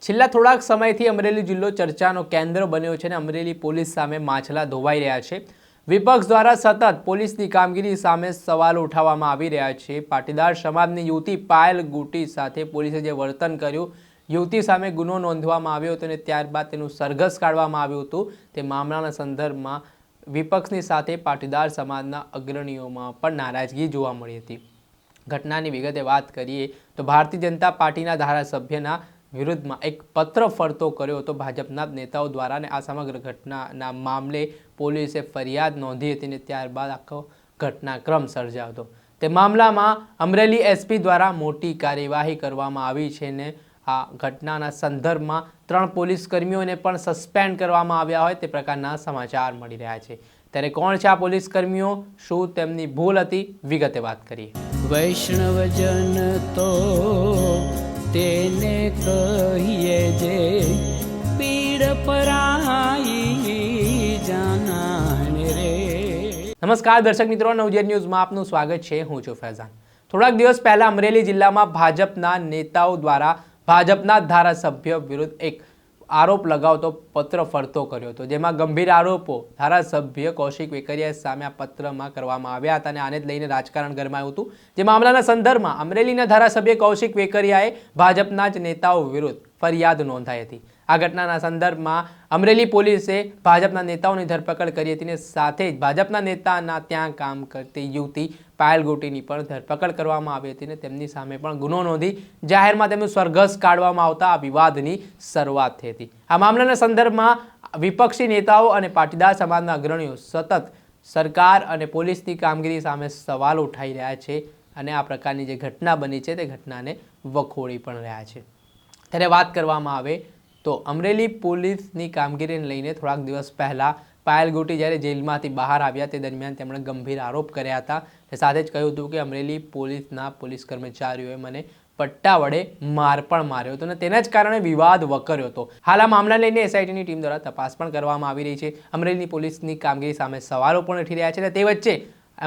છેલ્લા થોડાક સમયથી અમરેલી જિલ્લો ચર્ચાનો કેન્દ્ર બન્યો છે અને અમરેલી પોલીસ સામે માછલા ધોવાઈ રહ્યા છે। વિપક્ષ દ્વારા સતત પોલીસની કામગીરી સામે સવાલો ઉઠાવવામાં આવી રહ્યા છે। પાટીદાર સમાજની યુવતી પાયલ ગુટી સાથે પોલીસે જે વર્તન કર્યું, યુવતી સામે ગુનો નોંધવામાં આવ્યો હતો અને ત્યારબાદ તેનું સરઘસ કાઢવામાં આવ્યું હતું। તે મામલાના સંદર્ભમાં વિપક્ષની સાથે પાટીદાર સમાજના અગ્રણીઓમાં પણ નારાજગી જોવા મળી હતી। ઘટનાની વિગતે વાત કરીએ તો ભારતીય જનતા પાર્ટીના ધારાસભ્યના વિરુદ્ધમાં એક પત્ર ફરતો કર્યો હતો ભાજપના નેતાઓ દ્વારા અને આ સમગ્ર ઘટનાના મામલે પોલીસે ફરિયાદ નોંધી હતી અને ત્યારબાદ આખો ઘટનાક્રમ સર્જાયો હતો। તે મામલામાં અમરેલી એસપી દ્વારા મોટી કાર્યવાહી કરવામાં આવી છે અને આ ઘટનાના સંદર્ભમાં 3 પોલીસ કર્મીઓને પણ સસ્પેન્ડ કરવામાં આવ્યા હોય તે પ્રકારના સમાચાર મળી રહ્યા છે। ત્યારે કોણ છે આ પોલીસ કર્મીઓ, શું તેમની ભૂલ હતી, વિગતે વાત કરીએ। વૈષ્ણવજન તો તેને કહીએ જે પીડ પરાઈ જાનાને રે। નમસ્કાર દર્શક મિત્રો, નવજીવન ન્યૂઝમાં આપનું સ્વાગત છે। હું છું ફૈઝાન। થોડાક દિવસ પહેલા અમરેલી જિલ્લામાં ભાજપના નેતાઓ દ્વારા ભાજપના ધારાસભ્ય વિરુદ્ધ એક આરોપ લગાવતો પત્ર ફરતો કર્યો હતો, જેમાં ગંભીર આરોપો ધારાસભ્ય કૌશિક વેકરિયા સામે આ પત્રમાં કરવામાં આવ્યા હતા અને આને જ લઈને રાજકારણ ગરમાયું હતું। જે મામલાના સંદર્ભમાં અમરેલીના ધારાસભ્ય કૌશિક વેકરિયાએ ભાજપના જ નેતાઓ વિરુદ્ધ ફરિયાદ નોંધાઈ હતી। આ ઘટનાના સંદર્ભમાં અમરેલી પોલીસે ભાજપના નેતાઓની ધરપકડ કરી હતી અને સાથે જ ભાજપના નેતાના ત્યાં કામ કરતી યુવતી પાયલ ગુટીની પણ ધરપકડ કરવામાં આવી હતી અને તેમની સામે પણ ગુનો નોંધી જાહેરમાં તેમનું સરઘસ કાઢવામાં આવતા આ વિવાદની શરૂઆત થઈ હતી। આ મામલાના સંદર્ભમાં વિપક્ષી નેતાઓ અને પાટીદાર સમાજના અગ્રણીઓ સતત સરકાર અને પોલીસની કામગીરી સામે સવાલ ઉઠાવી રહ્યા છે અને આ પ્રકારની જે ઘટના બની છે તે ઘટનાને વખોડી પણ રહ્યા છે। ત્યારે વાત કરવામાં આવે તો અમરેલી પોલીસની કામગીરીને લઈને થોડાક દિવસ પહેલા પાયલ ગુટી જ્યારે જેલમાંથી બહાર આવ્યા તે દરમિયાન તેમણે ગંભીર આરોપ કર્યા હતા અને સાથે જ કહ્યું હતું કે અમરેલી પોલીસના પોલીસ કર્મચારીઓએ મને પટ્ટા વડે માર પણ માર્યો હતો અને તેના જ કારણે વિવાદ વકર્યો હતો। હાલ આ મામલા લઈને એસઆઈટીની ટીમ દ્વારા તપાસ પણ કરવામાં આવી રહી છે। અમરેલી પોલીસની કામગીરી સામે સવાલો પણ ઉઠી રહ્યા છે અને તે વચ્ચે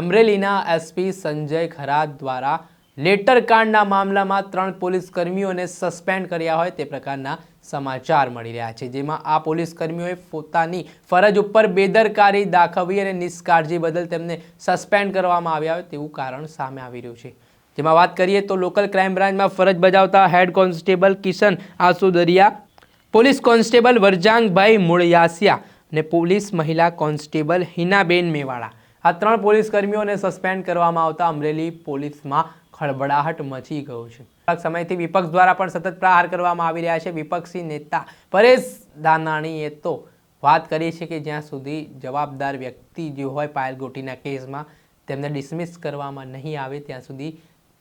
અમરેલીના એસપી સંજય ખરાત દ્વારા લેટરકાંડના મામલામાં 3 પોલીસ કર્મીઓને સસ્પેન્ડ કર્યા હોય તે પ્રકારના સમાચાર મળી રહ્યા છે, જેમાં આ પોલીસ કર્મીઓએ પોતાની ફરજ ઉપર બેદરકારી દાખવી અને નિષ્કાળજી બદલ તેમને સસ્પેન્ડ કરવામાં આવ્યા હોય તેવું કારણ સામે આવી રહ્યું છે। જેમાં વાત કરીએ તો લોકલ ક્રાઇમ બ્રાન્ચમાં ફરજ બજાવતા head constable Kishan Asudariya, police constable Varjangbhai Mulyasiya અને પોલીસ મહિલા કોન્સ્ટેબલ હિનાબેન મેવાડા, આ 3 પોલીસ કર્મીઓને સસ્પેન્ડ કરવામાં આવતા અમરેલી પોલીસમાં ખળબળાહટ મચી ગયો છે। થોડાક સમયથી વિપક્ષ દ્વારા પણ સતત પ્રહાર કરવામાં આવી રહ્યા છે। વિપક્ષી નેતા પરેશ ધાનાણીએ તો વાત કરી છે કે જ્યાં સુધી જવાબદાર વ્યક્તિ જે હોય પાયલ ગુટીના કેસમાં તેમને ડિસમિસ કરવામાં નહીં આવે ત્યાં સુધી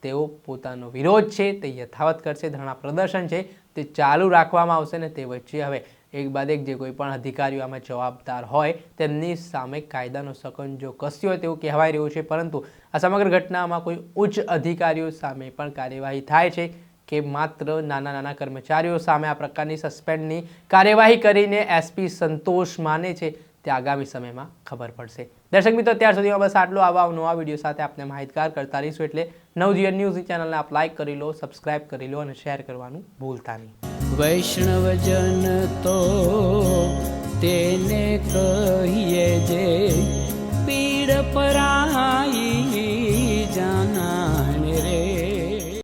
તેઓ પોતાનો વિરોધ છે તે યથાવત કરશે। ધરણા પ્રદર્શન છે તે ચાલુ રાખવામાં આવશે અને તે વચ્ચે હવે એક બાદ એક જે કોઈ પણ અધિકારીઓ આમાં જવાબદાર હોય તેમની સામે કાયદાનો સકંજો કસ્યો હોય તેવું કહેવાય રહ્યું છે। પરંતુ આ સમગ્ર ઘટનામાં કોઈ ઉચ્ચ અધિકારીઓ સામે પણ કાર્યવાહી થાય છે કે માત્ર નાના કર્મચારીઓ સામે આ પ્રકારની સસ્પેન્ડની કાર્યવાહી કરીને એસપી સંતોષ માને છે તે આગામી સમયમાં ખબર પડશે। દર્શક મિત્રો, ત્યાર સુધીમાં બસ આટલું। આવા નવા વિડીયો સાથે આપણે માહિતગાર કરતા રહીશું, એટલે નવજીવન ન્યૂઝની ચેનલને આપ લાઇક કરી લો, સબસ્ક્રાઇબ કરી લો અને શેર કરવાનું ભૂલતા નહીં। વૈષ્ણવજન તો તેને કહીએ જે પીડ પરાઈ